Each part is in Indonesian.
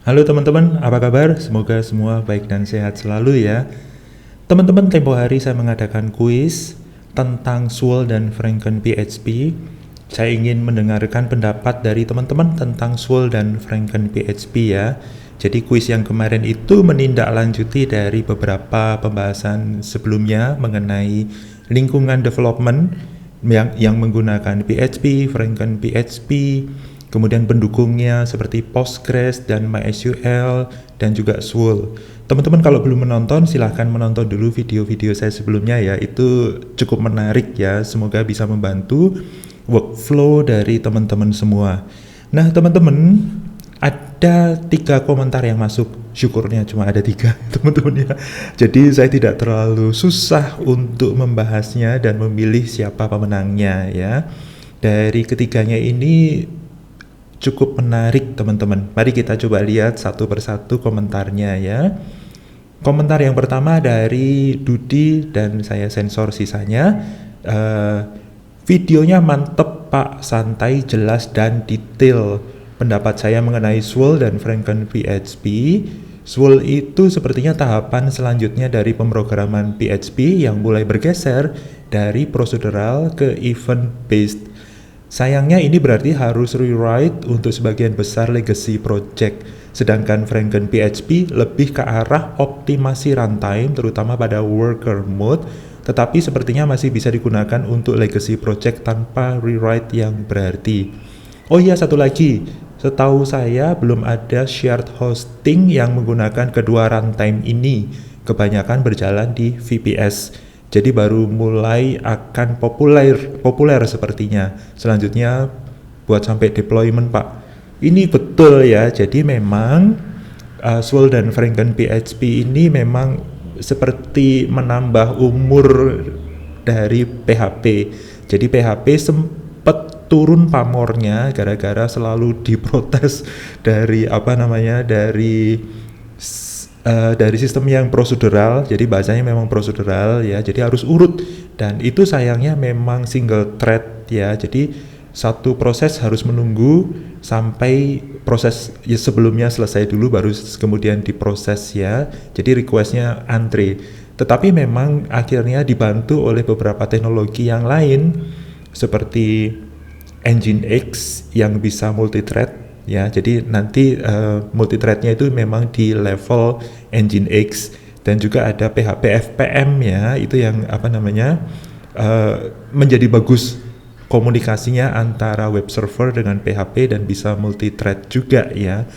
Halo teman-teman, apa kabar? Semoga semua baik dan sehat selalu ya. Teman-teman, tempo hari saya mengadakan kuis tentang Swirl dan Franken PHP. Saya ingin mendengarkan pendapat dari teman-teman tentang Swirl dan Franken PHP ya. Jadi kuis yang kemarin itu menindaklanjuti dari beberapa pembahasan sebelumnya mengenai lingkungan development yang menggunakan PHP, Franken PHP, kemudian pendukungnya seperti Postgres dan MySQL dan juga Swirl. Teman-teman kalau belum menonton silahkan menonton dulu video-video saya sebelumnya ya, itu cukup menarik ya, semoga bisa membantu workflow dari teman-teman semua. Nah teman-teman, ada 3 komentar yang masuk, syukurnya cuma ada 3 teman-teman ya. Jadi saya tidak terlalu susah untuk membahasnya dan memilih siapa pemenangnya ya. Dari ketiganya ini cukup menarik teman-teman. Mari kita coba lihat satu persatu komentarnya ya. Komentar yang pertama dari Dudi dan saya sensor sisanya. Videonya mantep Pak, santai, jelas dan detail. Pendapat saya mengenai Swirl dan Franken PHP. Swirl itu sepertinya tahapan selanjutnya dari pemrograman PHP yang mulai bergeser dari procedural ke event based. Sayangnya ini berarti harus rewrite untuk sebagian besar legacy project, sedangkan Franken PHP lebih ke arah optimasi runtime terutama pada worker mode, tetapi sepertinya masih bisa digunakan untuk legacy project tanpa rewrite yang berarti. Oh iya, satu lagi, setahu saya belum ada shared hosting yang menggunakan kedua runtime ini, kebanyakan berjalan di VPS. Jadi baru mulai akan populer sepertinya. Selanjutnya buat sampai deployment Pak. Ini betul ya. Jadi memang Swirl dan Franken PHP ini memang seperti menambah umur dari PHP. Jadi PHP sempat turun pamornya gara-gara selalu diprotes dari dari sistem yang prosedural. Jadi bahasanya memang prosedural ya, jadi harus urut, dan itu sayangnya memang single thread ya, jadi satu proses harus menunggu sampai proses ya sebelumnya selesai dulu baru kemudian diproses ya, jadi requestnya antre. Tetapi memang akhirnya dibantu oleh beberapa teknologi yang lain seperti Nginx yang bisa multithread ya, jadi nanti multithreadnya itu memang di level Nginx, dan juga ada PHP FPM ya, itu yang menjadi bagus komunikasinya antara web server dengan PHP dan bisa multithread juga ya.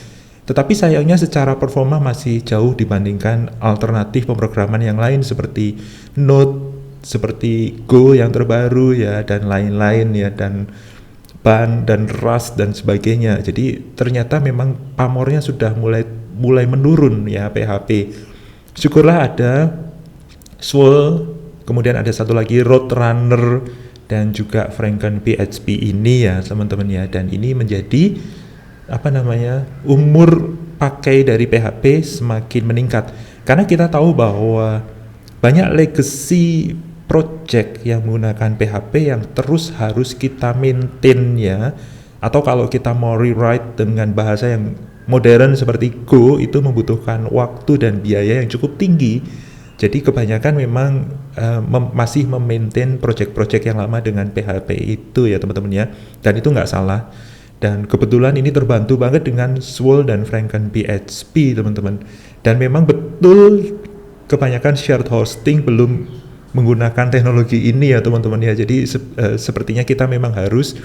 Tetapi sayangnya secara performa masih jauh dibandingkan alternatif pemrograman yang lain seperti Node, seperti Go yang terbaru ya, dan lain-lain ya, dan Ban dan Rust dan sebagainya. Jadi ternyata memang pamornya sudah mulai menurun ya PHP. Syukurlah ada Swirl, kemudian ada satu lagi Roadrunner dan juga Franken PHP ini ya teman-teman ya. Dan ini menjadi umur pakai dari PHP semakin meningkat. Karena kita tahu bahwa banyak legacy project yang menggunakan PHP yang terus harus kita maintain ya, atau kalau kita mau rewrite dengan bahasa yang modern seperti Go itu membutuhkan waktu dan biaya yang cukup tinggi. Jadi kebanyakan memang masih memaintain project-project yang lama dengan PHP itu ya teman-teman ya, dan itu nggak salah. Dan kebetulan ini terbantu banget dengan Swirl dan Franken PHP teman-teman. Dan memang betul kebanyakan shared hosting belum menggunakan teknologi ini ya teman-teman ya. Jadi sepertinya kita memang harus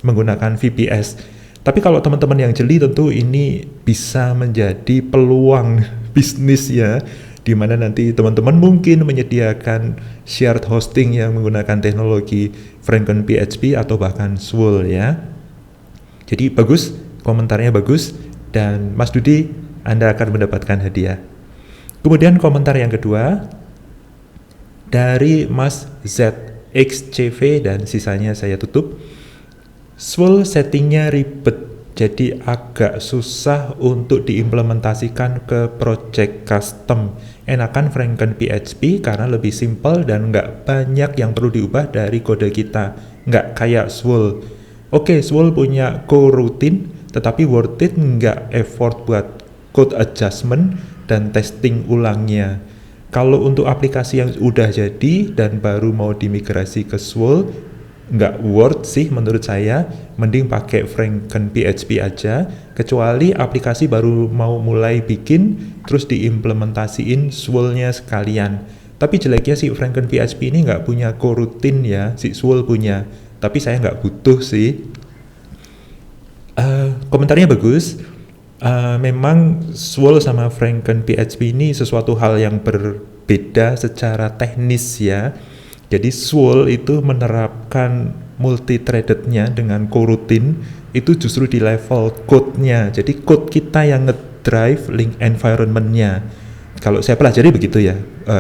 menggunakan VPS. Tapi kalau teman-teman yang jeli tentu ini bisa menjadi peluang bisnis ya, di mana nanti teman-teman mungkin menyediakan shared hosting yang menggunakan teknologi Franken PHP atau bahkan Swirl ya. Jadi bagus, komentarnya bagus, dan Mas Dudi, Anda akan mendapatkan hadiah. Kemudian komentar yang kedua dari Mas ZXCV dan sisanya saya tutup. Swirl settingnya ribet, jadi agak susah untuk diimplementasikan ke project custom. Enakan Franken PHP karena lebih simple dan nggak banyak yang perlu diubah dari kode kita, nggak kayak Swirl. Oke, Swirl punya coroutine, tetapi worth it nggak effort buat code adjustment dan testing ulangnya. Kalau untuk aplikasi yang udah jadi dan baru mau dimigrasi ke Swole, nggak worth sih menurut saya, mending pakai Franken PHP aja, kecuali aplikasi baru mau mulai bikin, terus diimplementasiin Swole-nya sekalian. Tapi jeleknya si Franken PHP ini nggak punya coroutine ya, si Swole punya, tapi saya nggak butuh sih. Komentarnya bagus. Memang Swole sama Franken PHP ini sesuatu hal yang berbeda secara teknis ya. Jadi Swole itu menerapkan multi-threadednya dengan coroutine itu justru di level code-nya. Jadi code kita yang ngedrive link environment-nya. Kalau saya pelajari begitu ya,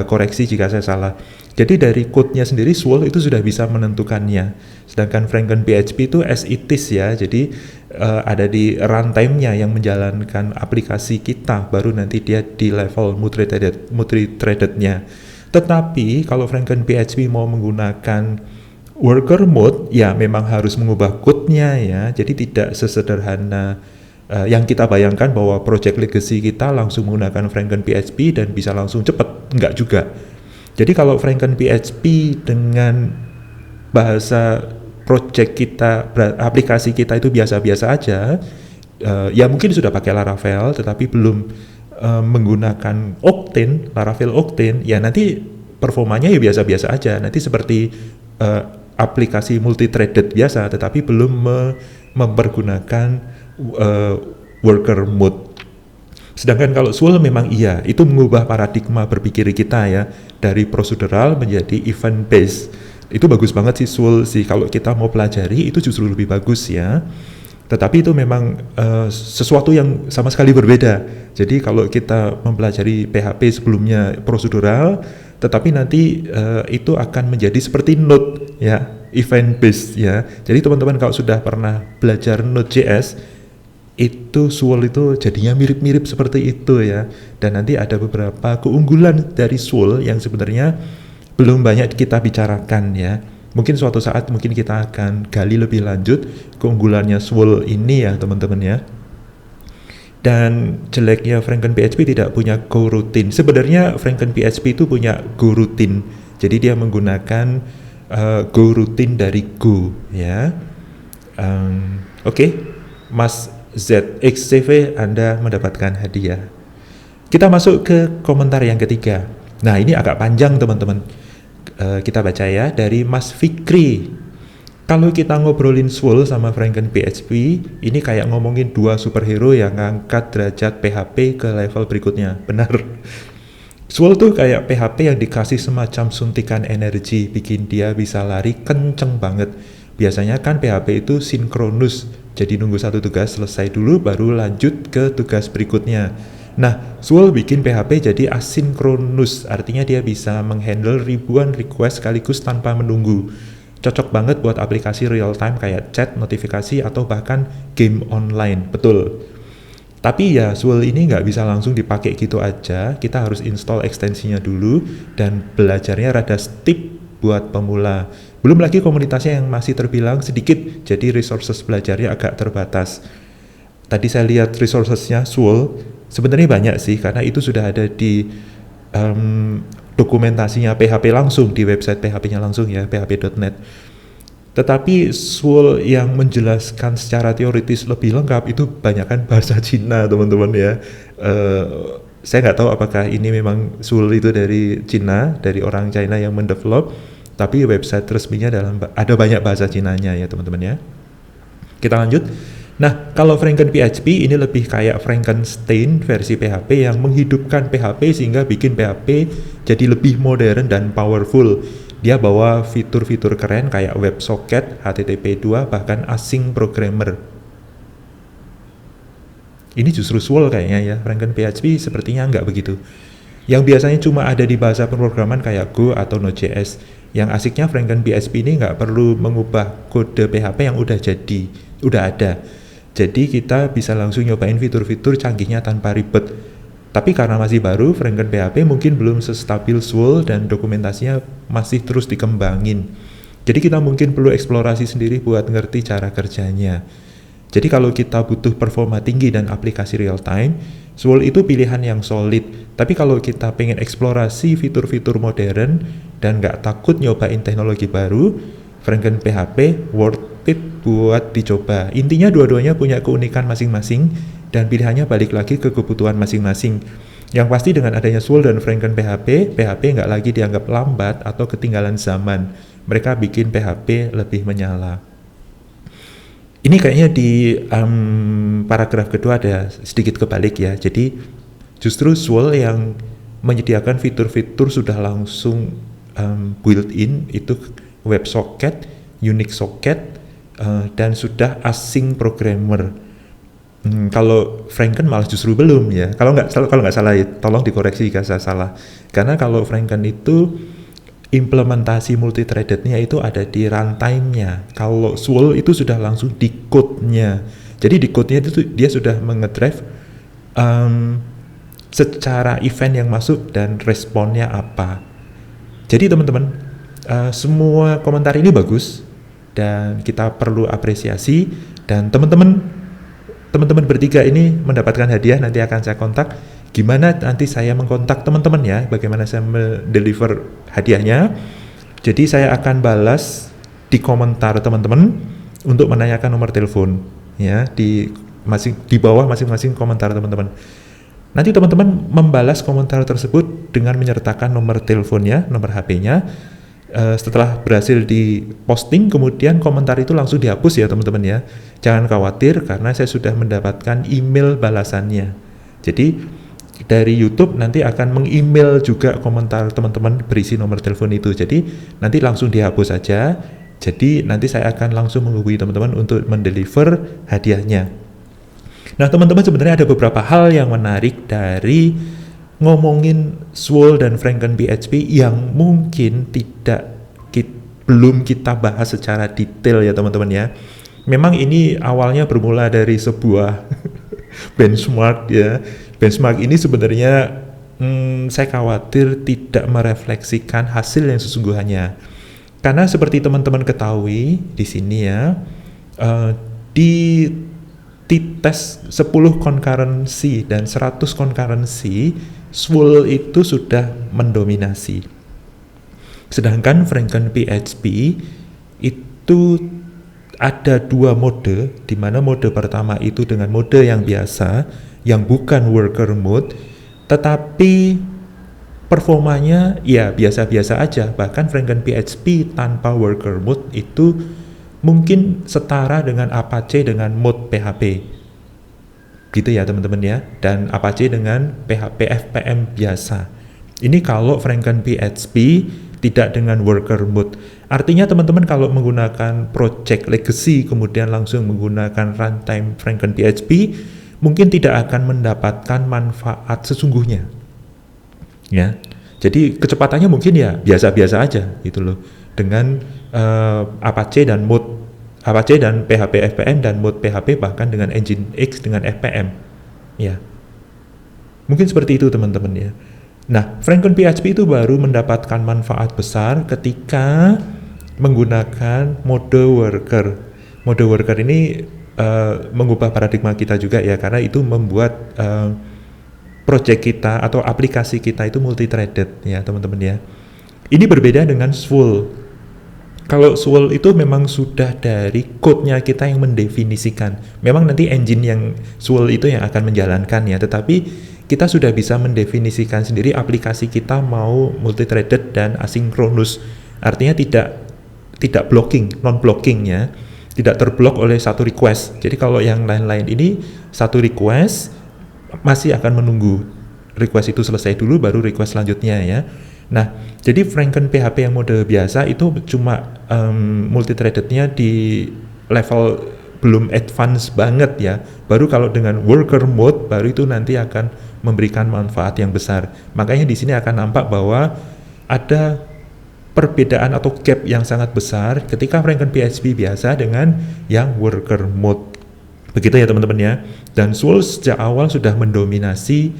koreksi jika saya salah. Jadi dari code-nya sendiri Swole itu sudah bisa menentukannya. Sedangkan Franken PHP itu as it is ya. Jadi ada di runtime-nya yang menjalankan aplikasi kita, baru nanti dia di level multi-threaded-nya. Tetapi kalau Franken PHP mau menggunakan worker mode, ya memang harus mengubah code-nya ya. Jadi tidak sesederhana yang kita bayangkan bahwa project legacy kita langsung menggunakan Franken PHP dan bisa langsung cepat. Enggak juga. Jadi kalau Franken PHP dengan bahasa project kita, aplikasi kita itu biasa-biasa aja, ya mungkin sudah pakai Laravel, tetapi belum menggunakan Octane, Laravel Octane, ya nanti performanya ya biasa-biasa aja, nanti seperti aplikasi multi-threaded biasa, tetapi belum mempergunakan worker mode. Sedangkan kalau Swole memang iya, itu mengubah paradigma berpikir kita ya, dari procedural menjadi event based. Itu bagus banget sih Swole sih, kalau kita mau pelajari itu justru lebih bagus ya. Tetapi itu memang sesuatu yang sama sekali berbeda. Jadi kalau kita mempelajari PHP sebelumnya prosedural, tetapi nanti itu akan menjadi seperti Node ya, event based ya. Jadi teman-teman kalau sudah pernah belajar Node.js, itu Swole itu jadinya mirip-mirip seperti itu ya. Dan nanti ada beberapa keunggulan dari Swole yang sebenarnya belum banyak kita bicarakan ya. Mungkin suatu saat mungkin kita akan gali lebih lanjut keunggulannya Swole ini ya teman-teman ya. Dan jeleknya Franken PHP tidak punya coroutine. Sebenarnya Franken PHP itu punya coroutine. Jadi dia menggunakan coroutine dari Go ya. Oke. Mas ZXCV, Anda mendapatkan hadiah. Kita masuk ke komentar yang ketiga. Nah ini agak panjang teman-teman. Kita baca ya, dari Mas Fikri. Kalau kita ngobrolin Swole sama Franken PHP, ini kayak ngomongin dua superhero yang ngangkat derajat PHP ke level berikutnya. Benar. Swole tuh kayak PHP yang dikasih semacam suntikan energi, bikin dia bisa lari kenceng banget. Biasanya kan PHP itu sinkronus, jadi nunggu satu tugas selesai dulu baru lanjut ke tugas berikutnya. Nah, Swole bikin PHP jadi asinkronus, artinya dia bisa menghandle ribuan request sekaligus tanpa menunggu. Cocok banget buat aplikasi real time kayak chat, notifikasi, atau bahkan game online. Betul. Tapi ya Swole ini nggak bisa langsung dipakai gitu aja, kita harus install ekstensinya dulu dan belajarnya rada steep buat pemula. Belum lagi komunitasnya yang masih terbilang sedikit, jadi resources belajarnya agak terbatas. Tadi saya lihat resourcesnya Swole, sebenarnya banyak sih, karena itu sudah ada di dokumentasinya PHP langsung, di website PHP-nya langsung ya, php.net. Tetapi Swole yang menjelaskan secara teoritis lebih lengkap itu banyakkan bahasa Cina teman-teman ya. Saya nggak tahu apakah ini memang Swole itu dari Cina, dari orang China yang mendevelop, tapi website resminya ada banyak bahasa Cinanya ya teman-teman ya. Kita lanjut. Nah, kalau Franken PHP ini lebih kayak Frankenstein versi PHP yang menghidupkan PHP sehingga bikin PHP jadi lebih modern dan powerful. Dia bawa fitur-fitur keren kayak WebSocket, HTTP2, bahkan async programmer. Ini justru Swole kayaknya ya, Franken PHP sepertinya nggak begitu. Yang biasanya cuma ada di bahasa pemrograman kayak Go atau Node.js. Yang asiknya Franken PHP ini nggak perlu mengubah kode PHP yang udah ada. Jadi kita bisa langsung nyobain fitur-fitur canggihnya tanpa ribet. Tapi karena masih baru, Franken PHP mungkin belum sestabil Swole dan dokumentasinya masih terus dikembangin. Jadi kita mungkin perlu eksplorasi sendiri buat ngerti cara kerjanya. Jadi kalau kita butuh performa tinggi dan aplikasi real time, Swirl itu pilihan yang solid. Tapi kalau kita pengen eksplorasi fitur-fitur modern dan nggak takut nyobain teknologi baru, Franken PHP worth it buat dicoba. Intinya dua-duanya punya keunikan masing-masing dan pilihannya balik lagi ke kebutuhan masing-masing. Yang pasti dengan adanya Swirl dan Franken PHP, PHP nggak lagi dianggap lambat atau ketinggalan zaman. Mereka bikin PHP lebih menyala. Ini kayaknya di paragraf kedua ada sedikit kebalik ya. Jadi justru Swirl yang menyediakan fitur-fitur sudah langsung built-in, itu WebSocket, Unix Socket, dan sudah async programmer. Kalau Franken malah justru belum ya. Kalau nggak salah ya, tolong dikoreksi jika saya salah. Karena kalau Franken itu implementasi multithreadednya itu ada di runtime-nya. Kalau Swirl itu sudah langsung di code-nya. Jadi di code-nya itu dia sudah mengedrive secara event yang masuk dan responnya apa. Jadi teman-teman, semua komentar ini bagus dan kita perlu apresiasi, dan teman-teman bertiga ini mendapatkan hadiah. Nanti akan saya kontak. Gimana nanti saya mengkontak teman-teman ya, bagaimana saya mendeliver hadiahnya. Jadi saya akan balas di komentar teman-teman untuk menanyakan nomor telepon ya, di bawah masing-masing komentar teman-teman. Nanti teman-teman membalas komentar tersebut dengan menyertakan nomor teleponnya, nomor HP-nya. Setelah berhasil diposting, kemudian komentar itu langsung dihapus ya teman-teman ya. Jangan khawatir karena saya sudah mendapatkan email balasannya. Jadi dari YouTube nanti akan meng-email juga komentar teman-teman berisi nomor telepon itu. Jadi nanti langsung dihapus saja. Jadi nanti saya akan langsung menghubungi teman-teman untuk mendeliver hadiahnya. Nah teman-teman, sebenarnya ada beberapa hal yang menarik dari ngomongin Swirl dan Franken PHP yang mungkin belum kita bahas secara detail ya teman-teman ya. Memang ini awalnya bermula dari sebuah benchmark ya. Benchmark ini sebenarnya saya khawatir tidak merefleksikan hasil yang sesungguhnya. Karena seperti teman-teman ketahui di sini ya, di tes 10 concurrency dan 100 concurrency, Swirl itu sudah mendominasi. Sedangkan Franken PHP itu ada dua mode, di mana mode pertama itu dengan mode yang biasa, yang bukan worker mode, tetapi performanya ya biasa-biasa aja. Bahkan Franken PHP tanpa worker mode itu mungkin setara dengan Apache dengan mode PHP. Gitu ya teman-teman ya. Dan Apache dengan PHP FPM biasa. Ini kalau Franken PHP tidak dengan worker mode. Artinya teman-teman kalau menggunakan project legacy kemudian langsung menggunakan runtime Franken PHP, mungkin tidak akan mendapatkan manfaat sesungguhnya. Ya. Jadi kecepatannya mungkin ya biasa-biasa aja gitu loh. Dengan Apache dan PHP FPM dan mode PHP, bahkan dengan Nginx dengan FPM. Ya. Mungkin seperti itu teman-teman ya. Nah, Franken PHP itu baru mendapatkan manfaat besar ketika menggunakan mode worker. Mode worker ini mengubah paradigma kita juga ya, karena itu membuat project kita atau aplikasi kita itu multi-threaded ya teman-teman ya. Ini berbeda dengan Swirl. Kalau Swirl itu memang sudah dari code-nya kita yang mendefinisikan. Memang nanti engine yang Swirl itu yang akan menjalankan ya, tetapi kita sudah bisa mendefinisikan sendiri aplikasi kita mau multi-threaded dan asinkronus. Artinya tidak blocking, non-blocking ya. Tidak terblok oleh satu request. Jadi kalau yang lain-lain ini satu request masih akan menunggu request itu selesai dulu baru request selanjutnya ya. Nah, jadi Franken PHP yang mode biasa itu cuma multi-threadednya di level belum advance banget ya. Baru kalau dengan worker mode baru itu nanti akan memberikan manfaat yang besar. Makanya di sini akan nampak bahwa ada perbedaan atau gap yang sangat besar ketika Franken PHP biasa dengan yang worker mode. Begitu ya teman-teman ya. Dan Swirl sejak awal sudah mendominasi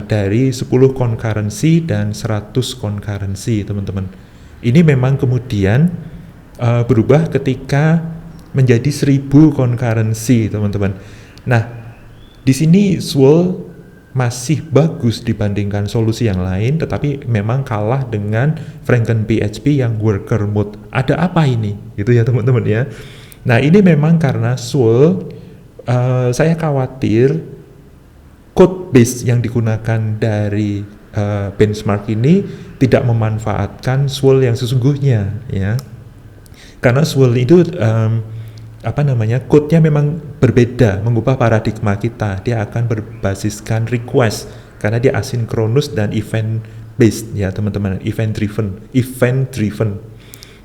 dari 10 concurrency dan 100 concurrency teman-teman. Ini memang kemudian berubah ketika menjadi 1000 concurrency, teman-teman. Nah, di sini Swirl masih bagus dibandingkan solusi yang lain, tetapi memang kalah dengan FrankenPHP yang worker mode. Ada apa ini? Gitu ya teman-teman ya. Nah, ini memang karena Swirl, saya khawatir code base yang digunakan dari benchmark ini tidak memanfaatkan Swirl yang sesungguhnya ya. Karena Swirl itu code-nya memang berbeda, mengubah paradigma kita. Dia akan berbasiskan request karena dia asinkronus dan event based ya teman-teman, event driven.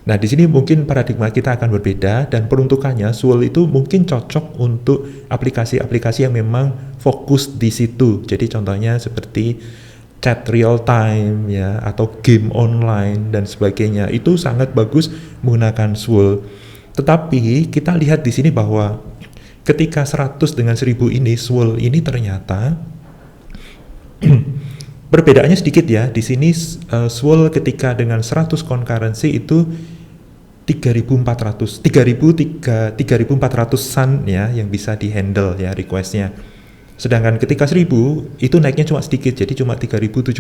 Nah, di sini mungkin paradigma kita akan berbeda dan peruntukannya Swirl itu mungkin cocok untuk aplikasi-aplikasi yang memang fokus di situ. Jadi contohnya seperti chat real time ya, atau game online dan sebagainya. Itu sangat bagus menggunakan Swirl. Tetapi kita lihat di sini bahwa ketika 100 dengan 1000 ini, Swirl ini ternyata perbedaannya sedikit ya. Di sini Swirl ketika dengan 100 concurrency itu 3.400-an ya yang bisa dihandle ya requestnya. Sedangkan ketika 1000 itu naiknya cuma sedikit, jadi cuma 3.700.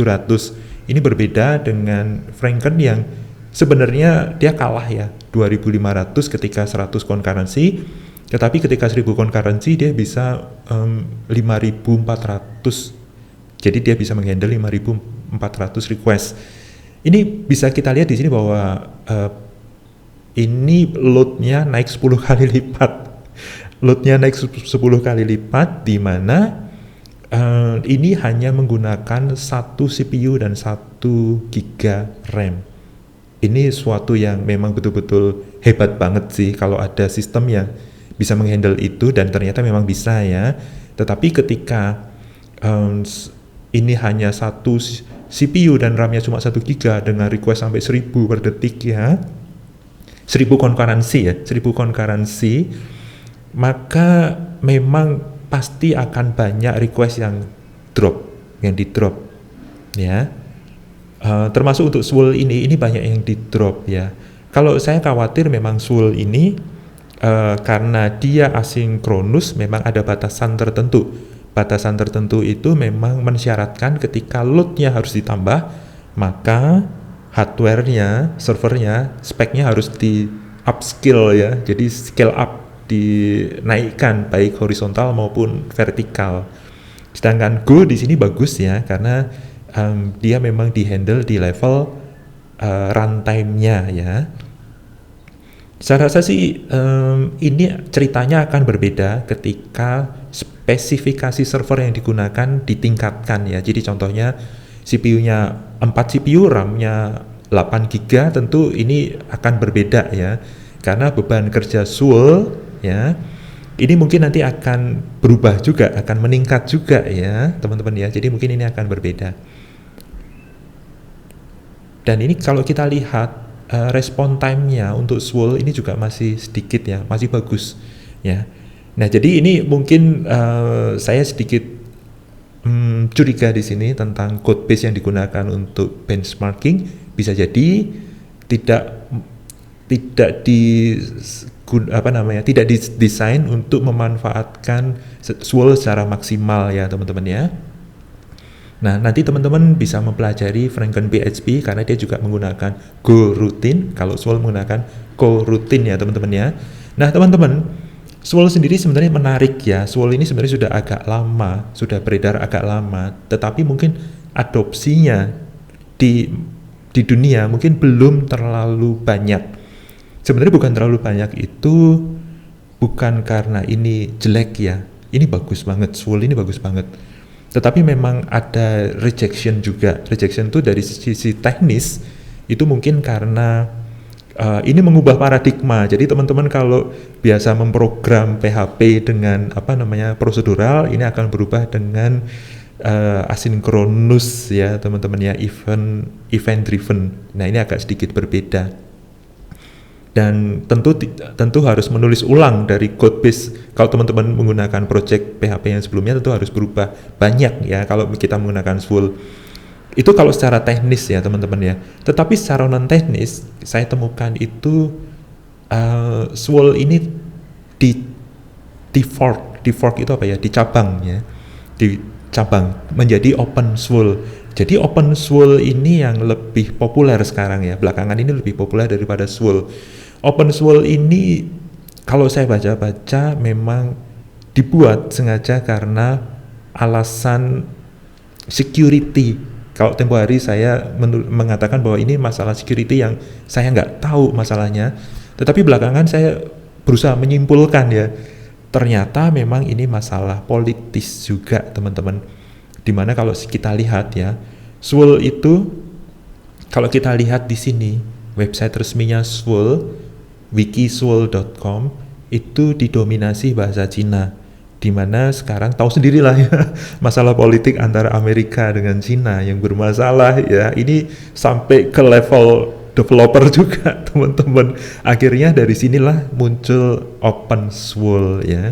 Ini berbeda dengan Franken yang sebenarnya dia kalah ya, 2.500 ketika 100 concurrency, tetapi ketika 1000 concurrency dia bisa 5.400. Jadi dia bisa menghandle 5.400 request. Ini bisa kita lihat di sini bahwa ini load-nya naik 10 kali lipat. Load-nya naik 10 kali lipat, di mana ini hanya menggunakan 1 CPU dan 1 GB RAM. Ini suatu yang memang betul-betul hebat banget sih kalau ada sistem yang bisa menghandle itu, dan ternyata memang bisa ya. Tetapi ketika ini hanya 1 CPU dan RAM-nya cuma 1 GB dengan request sampai 1000 per detik ya, 1000 concurrency, maka memang pasti akan banyak request yang di drop ya. Termasuk untuk Swirl ini banyak yang di drop ya. Kalau saya khawatir memang Swirl ini karena dia asinkronus memang ada batasan tertentu. Batasan tertentu itu memang mensyaratkan ketika load-nya harus ditambah, maka hardware-nya, servernya, speknya harus di upskill ya. Jadi scale up, dinaikkan baik horizontal maupun vertikal. Sedangkan Go di sini bagus ya karena dia memang dihandle di level runtime-nya ya. Saya rasa sih ini ceritanya akan berbeda ketika spesifikasi server yang digunakan ditingkatkan ya. Jadi contohnya CPU-nya 4 CPU, RAM-nya 8 GB, tentu ini akan berbeda ya. Karena beban kerja Swirl ya, ini mungkin nanti akan berubah juga, akan meningkat juga ya teman-teman ya. Jadi mungkin ini akan berbeda. Dan ini kalau kita lihat respon time-nya untuk Swirl ini juga masih sedikit ya, masih bagus ya. Nah, jadi ini mungkin saya sedikit curiga di sini tentang code base yang digunakan untuk benchmarking. Bisa jadi tidak didesain untuk memanfaatkan Swirl secara maksimal ya teman-teman ya. Nah, nanti teman-teman bisa mempelajari FrankenPHP karena dia juga menggunakan GoRoutine. Kalau Swirl menggunakan CoRoutine ya teman-teman ya. Nah teman-teman, Swirl sendiri sebenarnya menarik ya. Swirl ini sebenarnya sudah agak lama, sudah beredar agak lama, tetapi mungkin adopsinya di dunia mungkin belum terlalu banyak. Sebenarnya bukan terlalu banyak itu bukan karena ini jelek ya. Ini bagus banget, Swirl ini bagus banget. Tetapi memang ada rejection juga. Rejection itu dari sisi teknis, itu mungkin karena ini mengubah paradigma. Jadi teman-teman kalau biasa memprogram PHP dengan prosedural, ini akan berubah dengan asinkronus ya teman-teman ya, event driven. Nah, ini agak sedikit berbeda. Dan tentu harus menulis ulang dari code base. Kalau teman-teman menggunakan project PHP yang sebelumnya tentu harus berubah banyak ya kalau kita menggunakan Swirl. Itu kalau secara teknis ya teman-teman ya. Tetapi secara non teknis saya temukan itu Swirl ini di fork itu apa ya, dicabang ya, dicabang menjadi OpenSWOL. Jadi OpenSWOL ini yang lebih populer sekarang ya, belakangan ini lebih populer daripada SWOL. OpenSWOL ini kalau saya baca-baca memang dibuat sengaja karena alasan security. Kalau tempo hari saya mengatakan bahwa ini masalah security yang saya nggak tahu masalahnya, tetapi belakangan saya berusaha menyimpulkan ya, ternyata memang ini masalah politis juga teman-teman. Dimana kalau kita lihat ya, SWOL itu kalau kita lihat di sini website resminya SWOL, wikiswol.com, itu didominasi bahasa Cina. Dimana sekarang tahu sendirilah ya, masalah politik antara Amerika dengan Cina yang bermasalah ya, ini sampai ke level developer juga teman-teman. Akhirnya dari sinilah muncul OpenSWOL ya,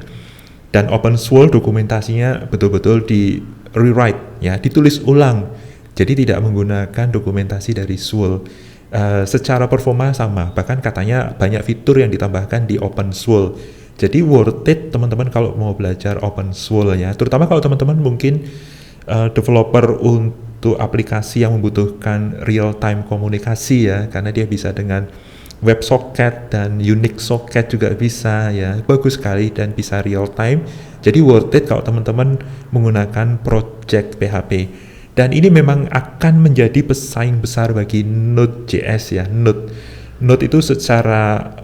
dan OpenSWOL dokumentasinya betul-betul di rewrite ya, ditulis ulang, jadi tidak menggunakan dokumentasi dari SWOL. Secara performa sama, bahkan katanya banyak fitur yang ditambahkan di OpenSWOL. Jadi worth it teman-teman kalau mau belajar OpenSWOL ya, terutama kalau teman-teman mungkin developer untuk aplikasi yang membutuhkan real time komunikasi ya, karena dia bisa dengan WebSocket dan Unix socket juga bisa ya, bagus sekali dan bisa real time. Jadi worth it kalau teman-teman menggunakan project PHP. Dan ini memang akan menjadi pesaing besar bagi Node.js ya. Node itu secara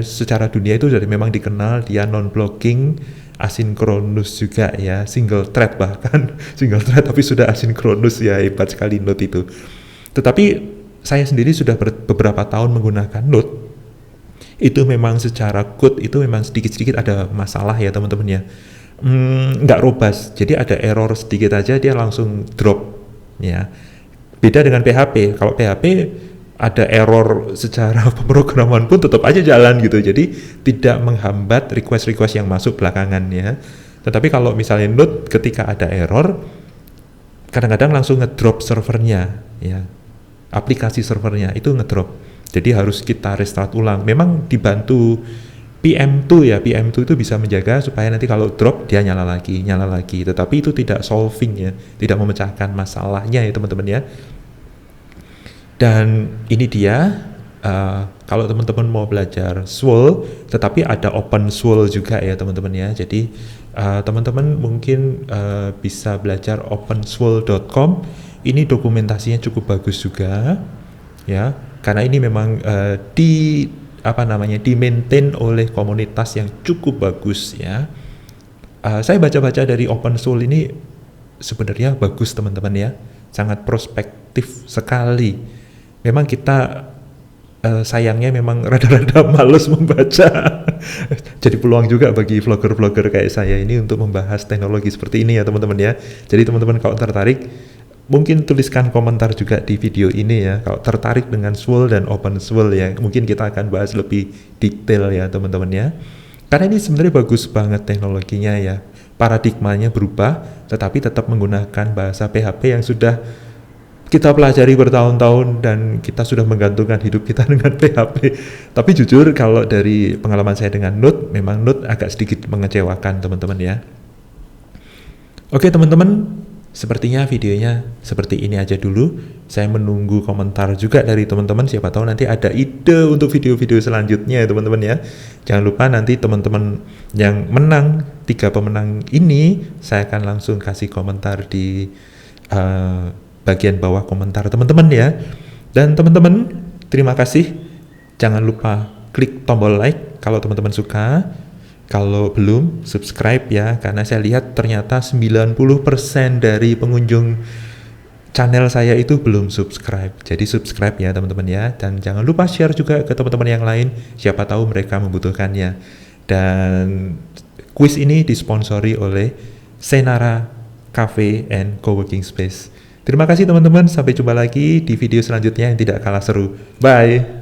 secara dunia itu jadi memang dikenal dia non-blocking, asinkronus juga ya, single thread bahkan single thread tapi sudah asinkronus ya, hebat sekali Node itu. Tetapi saya sendiri sudah beberapa tahun menggunakan Node, itu memang secara code itu memang sedikit-sedikit ada masalah ya teman-teman ya, nggak robust, jadi ada error sedikit aja dia langsung drop ya. Beda dengan PHP, kalau PHP ada error secara pemrograman pun tetap aja jalan gitu, jadi tidak menghambat request-request yang masuk belakangan ya. Tetapi kalau misalnya Node ketika ada error, kadang-kadang langsung ngedrop servernya ya, aplikasi servernya itu ngedrop, jadi harus kita restart ulang. Memang dibantu PM2 ya, PM2 itu bisa menjaga supaya nanti kalau drop dia nyala lagi, tetapi itu tidak solving ya, tidak memecahkan masalahnya ya teman-teman ya. Dan ini dia, kalau teman-teman mau belajar SWOL, tetapi ada OpenSWOL juga ya teman-teman ya. Jadi teman-teman mungkin bisa belajar OpenSWOL.com. Ini dokumentasinya cukup bagus juga ya, karena ini memang di-maintain oleh komunitas yang cukup bagus ya. Saya baca-baca dari OpenSWOL ini sebenarnya bagus teman-teman ya, sangat prospektif sekali. Memang kita sayangnya memang rada-rada males membaca. Jadi peluang juga bagi vlogger-vlogger kayak saya ini untuk membahas teknologi seperti ini ya teman-teman ya. Jadi teman-teman kalau tertarik, mungkin tuliskan komentar juga di video ini ya, kalau tertarik dengan SWOL dan OpenSWOL ya, mungkin kita akan bahas lebih detail ya teman-teman ya. Karena ini sebenarnya bagus banget teknologinya ya, paradigmanya berubah, tetapi tetap menggunakan bahasa PHP yang sudah kita pelajari bertahun-tahun dan kita sudah menggantungkan hidup kita dengan PHP. Tapi jujur kalau dari pengalaman saya dengan Node, memang Node agak sedikit mengecewakan teman-teman ya. Oke teman-teman, sepertinya videonya seperti ini aja dulu. Saya menunggu komentar juga dari teman-teman, siapa tahu nanti ada ide untuk video-video selanjutnya ya teman-teman ya. Jangan lupa nanti teman-teman yang menang, 3 pemenang ini, saya akan langsung kasih komentar di bagian bawah komentar teman-teman ya. Dan teman-teman, terima kasih. Jangan lupa klik tombol like kalau teman-teman suka. Kalau belum, subscribe ya, karena saya lihat ternyata 90% dari pengunjung channel saya itu belum subscribe. Jadi subscribe ya teman-teman ya, dan jangan lupa share juga ke teman-teman yang lain, siapa tahu mereka membutuhkannya. Dan quiz ini disponsori oleh Senara Cafe and Coworking Space. Terima kasih teman-teman, sampai jumpa lagi di video selanjutnya yang tidak kalah seru. Bye!